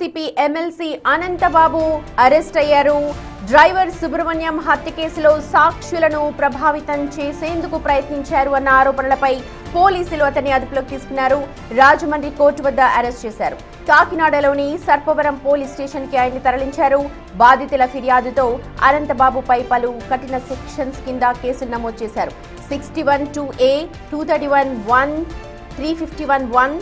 YCP MLC Anantha Babu arrest అయ్యారు. Driver Subrahmanyam హత్య కేసులో సాక్షులను ప్రభావితం చేసేందుకు ప్రయత్నించారు అన్న ఆరోపణలపై పోలీసులు అతన్ని అదుపులోకి తీసుకున్నారు. రాజమండ్రి కోర్టు వద్ద అరెస్ట్ చేశారు. కాకినాడలోని సర్పవరం పోలీస్ స్టేషన్ కి ఆయన్ని తరలించారు. బాధితుల ఫిర్యాదుతో అనంతబాబుపై పలు కఠిన సెక్షన్స్ కింద కేసులు నమోదు చేశారు. 61(2)(a), 231(1), 351(1),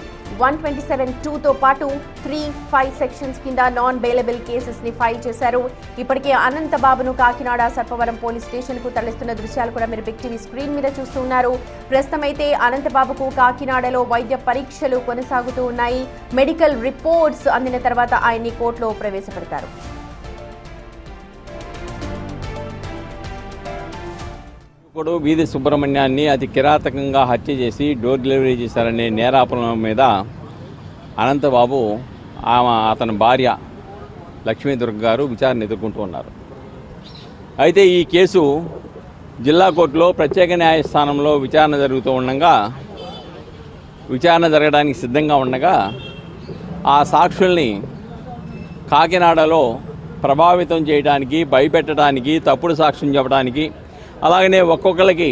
127(2)తో పాటు 3(5) సెక్షన్స్ కింద నాన్ బెయిలబుల్ కేసెస్ ని ఫైల్ చేశారు. ఇప్పటికే అనంతబాబును కాకినాడ సర్పవరం పోలీస్ స్టేషన్ కు తరలిస్తున్న దృశ్యాలు కూడా మీరు బిగ్ టీవీ స్క్రీన్ మీద చూస్తున్నారు. ప్రస్తుతం అయితే అనంతబాబుకు కాకినాడలో వైద్య పరీక్షలు కొనసాగుతూ ఉన్నాయి. మెడికల్ రిపోర్ట్స్ అందిన తర్వాత ఆయన్ని కోర్టులో ప్రవేశపెడతారు. వీధి సుబ్రహ్మణ్యాన్ని అతి కిరాతకంగా హత్య చేసి డోర్ డెలివరీ చేశారనే నేరాపణ మీద అనంతబాబు అతని భార్య లక్ష్మీదుర్గ గారు విచారణ ఎదుర్కొంటూ ఉన్నారు. అయితే ఈ కేసు జిల్లా కోర్టులో ప్రత్యేక న్యాయస్థానంలో విచారణ జరగడానికి సిద్ధంగా ఉండగా ఆ సాక్షుల్ని కాకినాడలో ప్రభావితం చేయడానికి, భయపెట్టడానికి, తప్పుడు సాక్ష్యం చెప్పడానికి, అలాగనే ఒక్కొక్కరికి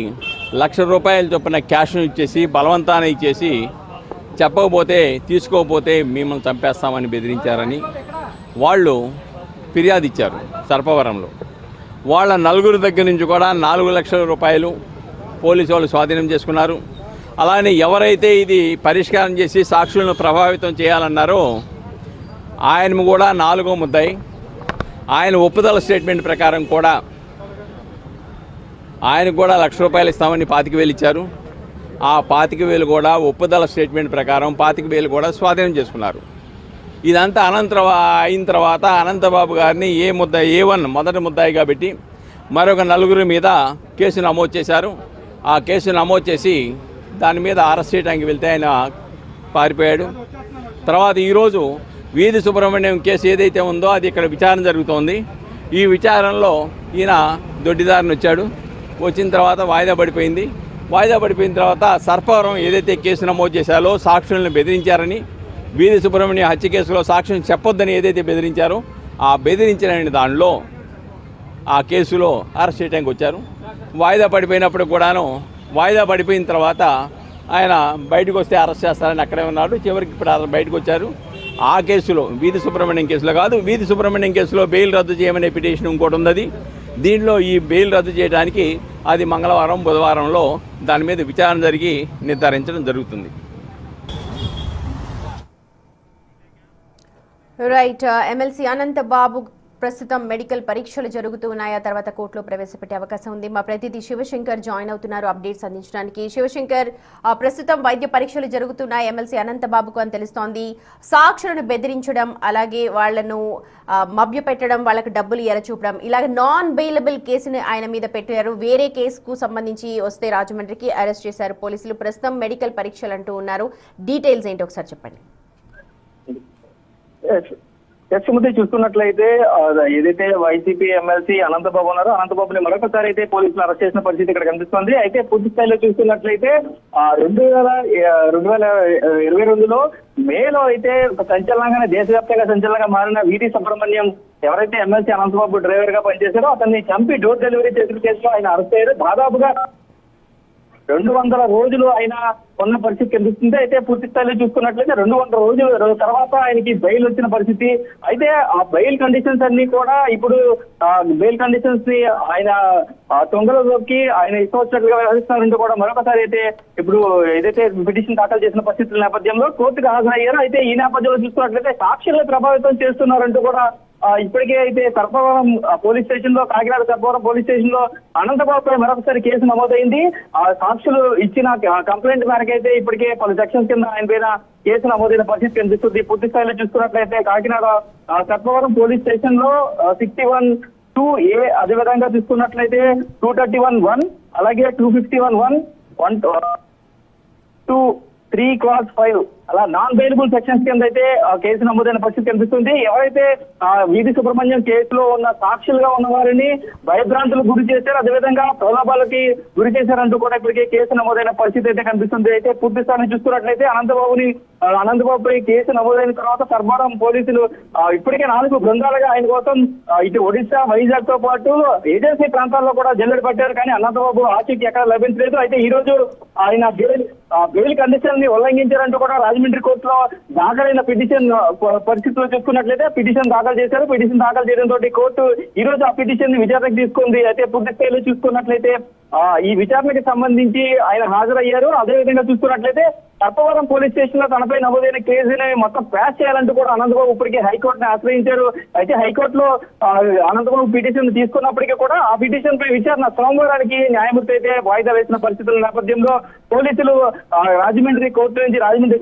₹1,00,000 చొప్పున క్యాష్ను ఇచ్చేసి బలవంతాన్ని ఇచ్చేసి చెప్పకపోతే తీసుకోకపోతే మిమ్మల్ని చంపేస్తామని బెదిరించారని వాళ్ళు ఫిర్యాదు ఇచ్చారు సర్పవరంలో. వాళ్ళ నలుగురు దగ్గర నుంచి కూడా ₹4,00,000 పోలీసు వాళ్ళు స్వాధీనం చేసుకున్నారు. అలానే ఎవరైతే ఇది పరిష్కారం చేసి సాక్షులను ప్రభావితం చేయాలన్నారో ఆయన కూడా 4వ ముద్దాయి. ఆయన ఒప్పుదల స్టేట్మెంట్ ప్రకారం కూడా ఆయనకు కూడా ₹1,00,000 ఇస్తామని 25,000 ఇచ్చారు. ఆ 25,000 కూడా ఒప్పుదల స్టేట్మెంట్ ప్రకారం 25,000 కూడా స్వాధీనం చేసుకున్నారు. ఇదంతా అయిన తర్వాత అనంతబాబు గారిని A1 మొదటి ముద్దాయిగా పెట్టి మరొక 4 మీద కేసు నమోదు చేశారు. ఆ కేసు నమోదు చేసి దాని మీద అరెస్ట్ చేయడానికి వెళ్తే ఆయన పారిపోయాడు. తర్వాత ఈరోజు వీధి సుబ్రహ్మణ్యం కేసు ఏదైతే ఉందో అది ఇక్కడ విచారణ జరుగుతోంది. ఈ విచారణలో ఈయన దొడ్డిదారిని వచ్చాడు. వచ్చిన తర్వాత వాయిదా పడిపోయిన తర్వాత సర్పవరం ఏదైతే కేసు నమోదు చేశారో సాక్షులను బెదిరించారని, వీధి సుబ్రహ్మణ్యం హత్య కేసులో సాక్ష్యం చెప్పొద్దని ఏదైతే బెదిరించారో ఆ బెదిరించిన దానిలో ఆ కేసులో అరెస్ట్ చేయడానికి వచ్చారు. వాయిదా పడిపోయిన తర్వాత ఆయన బయటకు వస్తే అరెస్ట్ చేస్తారని అక్కడే ఉన్నాడు. చివరికి ఇప్పుడు బయటకు వచ్చారు. ఆ కేసులో వీధి సుబ్రహ్మణ్యం కేసులో కాదు, వీధి సుబ్రహ్మణ్యం కేసులో బెయిల్ రద్దు చేయమనే పిటిషన్ ఇంకోటి ఉంది. దీనిలో ఈ బెయిల్ రద్దు చేయడానికి అది మంగళవారం, బుధవారంలో దాని మీద విచారణ జరిగి నిర్ధారించడం జరుగుతుంది. రైట్. ఎమ్మెల్సీ అనంతబాబు ప్రస్తుతం మెడికల్ పరీక్షలు జరుగుతూ ఉన్నాయి. ఆ తర్వాత కోర్టులో ప్రవేశపెట్టే అవకాశం ఉంది. మా ప్రతినిధి శివశంకర్ జాయిన్ అవుతున్నారు అప్డేట్స్ అందించడానికి. శివశంకర్, ప్రస్తుతం వైద్య పరీక్షలు జరుగుతున్నాయి ఎమ్మెల్సీ అనంతబాబుకు అని తెలుస్తోంది. సాక్షులను బెదిరించడం, అలాగే వాళ్లను మభ్యపెట్టడం, వాళ్ళకి డబ్బులు ఎరచూపడం, ఇలాగ నాన్ బెయిలబుల్ కేసుని ఆయన మీద పెట్టారు. వేరే కేసుకు సంబంధించి వస్తే రాజమండ్రికి అరెస్ట్ చేశారు పోలీసులు. ప్రస్తుతం మెడికల్ పరీక్షలు అంటూ ఉన్నారు. డీటెయిల్స్ ఏంటో ఒకసారి చెప్పండి. ముందు చూసుకున్నట్లయితే ఏదైతే వైసీపీ ఎమ్మెల్సీ అనంతబాబు ఉన్నారో అనంతబాబుని మరొకసారి అయితే పోలీసులు అరెస్ట్ చేసిన పరిస్థితి ఇక్కడ కనిపిస్తుంది. అయితే పూర్తి స్థాయిలో చూసుకున్నట్లయితే 2022లో మేలో అయితే ఒక సంచలనంగానే దేశవ్యాప్తంగా సంచలనంగా మారిన వీధి సుబ్రహ్మణ్యం ఎవరైతే ఎమ్మెల్సీ అనంతబాబు డ్రైవర్ గా పనిచేశారో అతన్ని చంపి డోర్ డెలివరీ చేసిన కేసులో ఆయన అరెస్ట్ అయ్యారు. దాదాపుగా 200 రోజులు ఆయన ఉన్న పరిస్థితి కనిపిస్తుంది. అయితే పూర్తి స్థాయిలో చూసుకున్నట్లయితే 200 రోజుల తర్వాత ఆయనకి బెయిల్ వచ్చిన పరిస్థితి. అయితే ఆ బెయిల్ కండిషన్స్ అన్ని కూడా ఇప్పుడు బెయిల్ కండిషన్స్ ని ఆయన తొంగలోకి ఆయన ఇష్టం వచ్చినట్లుగా వ్యవహరిస్తున్నారంటూ కూడా మరొకసారి అయితే ఇప్పుడు ఏదైతే పిటిషన్ దాఖలు చేసిన పరిస్థితుల నేపథ్యంలో కోర్టుకు హాజరయ్యారో. అయితే ఈ నేపథ్యంలో చూసుకున్నట్లయితే సాక్షులను ప్రభావితం చేస్తున్నారంటూ కూడా ఇప్పటికే అయితే సర్పవరం పోలీస్ స్టేషన్ లో, కాకినాడ సర్పవరం పోలీస్ స్టేషన్ లో అనంతబాబుపై మరొకసారి కేసు నమోదైంది. ఆ సాక్షులు ఇచ్చిన కంప్లైంట్ మేరకు అయితే ఇప్పటికే పలు సెక్షన్స్ కింద ఆయన పైన కేసు నమోదైన పరిస్థితి కనిపిస్తుంది. పూర్తి స్థాయిలో చూసుకున్నట్లయితే కాకినాడ సర్పవరం పోలీస్ స్టేషన్ లో 61(2)(a, అదేవిధంగా చూసుకున్నట్లయితే 231(1), అలాగే 251(1), 2 3 Clause 5 అలా నాన్ బెయిలబుల్ సెక్షన్స్ కింద అయితే కేసు నమోదైన పరిస్థితి కనిపిస్తుంది. ఎవరైతే వీధి సుబ్రహ్మణ్యం కేసులో ఉన్న సాక్షులుగా ఉన్న వారిని భయభ్రాంతులకు గురి చేశారు, అదేవిధంగా ప్రలోభాలకి గురి చేశారంటూ కూడా ఇప్పటికే కేసు నమోదైన పరిస్థితి అయితే కనిపిస్తుంది. అయితే పూర్తి స్థాయిని చూసుకున్నట్లయితే అనంతబాబుపై కేసు నమోదైన తర్వాత సర్బారం పోలీసులు ఇప్పటికే 4 బృందాలుగా ఆయన కోసం ఇటు ఒడిశా, వైజాగ్ తో పాటు ఏజెన్సీ ప్రాంతాల్లో కూడా జల్లెడ పట్టారు. కానీ అనంతబాబు ఆచూకీ ఎక్కడ లభించలేదు. అయితే ఈ రోజు ఆయన బెయిల్ కండిషన్ ని ఉల్లంఘించారంటూ కూడా రాజమండ్రి కోర్టులో దాఖలైన పిటిషన్ పరిస్థితుల్లో చూసుకున్నట్లయితే పిటిషన్ దాఖలు చేశారు. పిటిషన్ దాఖలు చేయడంతో కోర్టు ఈ రోజు ఆ పిటిషన్ ని విచారణకు తీసుకుంది. అయితే పూర్తి స్థాయిలో చూసుకున్నట్లయితే ఈ విచారణకి సంబంధించి ఆయన హాజరయ్యారు. అదేవిధంగా చూసుకున్నట్లయితే సర్పవరం పోలీస్ స్టేషన్ లో తనపై నమోదైన కేసుని మొత్తం ప్యాచ్ చేయాలంటూ కూడా అనంతబాబు ఇప్పటికే హైకోర్టుని ఆశ్రయించారు. అయితే హైకోర్టులో అనంతబాబు పిటిషన్ తీసుకున్నప్పటికీ కూడా ఆ పిటిషన్ పై విచారణ సోమవారానికి న్యాయమూర్తి అయితే వాయిదా వేసిన పరిస్థితుల నేపథ్యంలో పోలీసులు రాజమండ్రి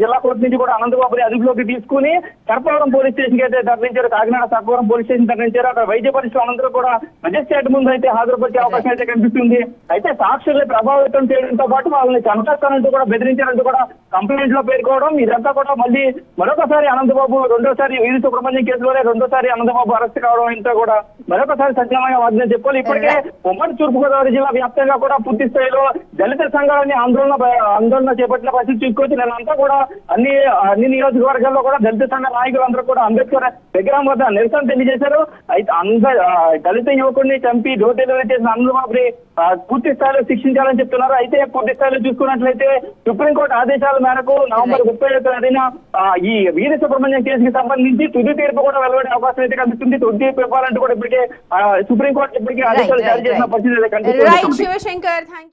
జిల్లా కోర్టు నుంచి కూడా అనంతబాబుని అదుపులోకి తీసుకుని సర్పవరం పోలీస్ స్టేషన్ కి అయితే తరలించారు. కాకినాడ సర్పవరం పోలీస్ స్టేషన్ తరలించారు. అక్కడ వైద్య పరీక్ష అనంతరం కూడా మెజిస్ట్రేట్ ముందు అయితే హాజరుపరిచే అవకాశం అయితే కనిపిస్తుంది. అయితే సాక్షుల్ని ప్రభావితం చేయడంతో పాటు వాళ్ళని చంపేస్తానంటూ కూడా బెదిరించారంటూ కూడా కంప్లైంట్ లో పేర్కోవడం, ఇదంతా కూడా మళ్ళీ మరొకసారి అనంతబాబు రెండోసారి వీధి సుబ్రహ్మణ్యం కేసులోనే రెండోసారి అనంతబాబు అరెస్ట్ కావడం ఇంత కూడా మరొకసారి సంచలనంగా వాదిందని చెప్పాలి. ఇప్పటికే ఉమ్మడి తూర్పుగోదావరి జిల్లా వ్యాప్తంగా కూడా పూర్తి స్థాయిలో దళిత సంఘాలని ఆందోళన చేపట్టిన పరిస్థితి చూసుకొచ్చి నిన్నంతా కూడా అన్ని నియోజకవర్గాల్లో కూడా దళిత సంఘ నాయకులందరూ కూడా అంబేద్కర్ విగ్రహం వద్ద నిరసన తెలియజేశారు. అయితే దళిత యువకుడిని చంపి డోర్ డెలివరీ చేసిన అనంతబాబుని పూర్తి స్థాయిలో శిక్షించాలని చెప్తున్నారు. అయితే పూర్తి స్థాయిలో చూసుకున్నట్లయితే సుప్రీంకోర్టు ఆదేశాల మేరకు నవంబర్ 31న ఈ వీధి సుబ్రహ్మణ్యం కేసుకి సంబంధించి తుది తీర్పు కూడా వెలువడే అవకాశం అయితే కనిపిస్తుంది. తుది తీర్పు ఇవ్వాలంటూ కూడా ఇప్పటికే సుప్రీంకోర్టు ఇప్పటికే ఆదేశాలు జారీ చేసిన పరిస్థితి కనిపిస్తుంది.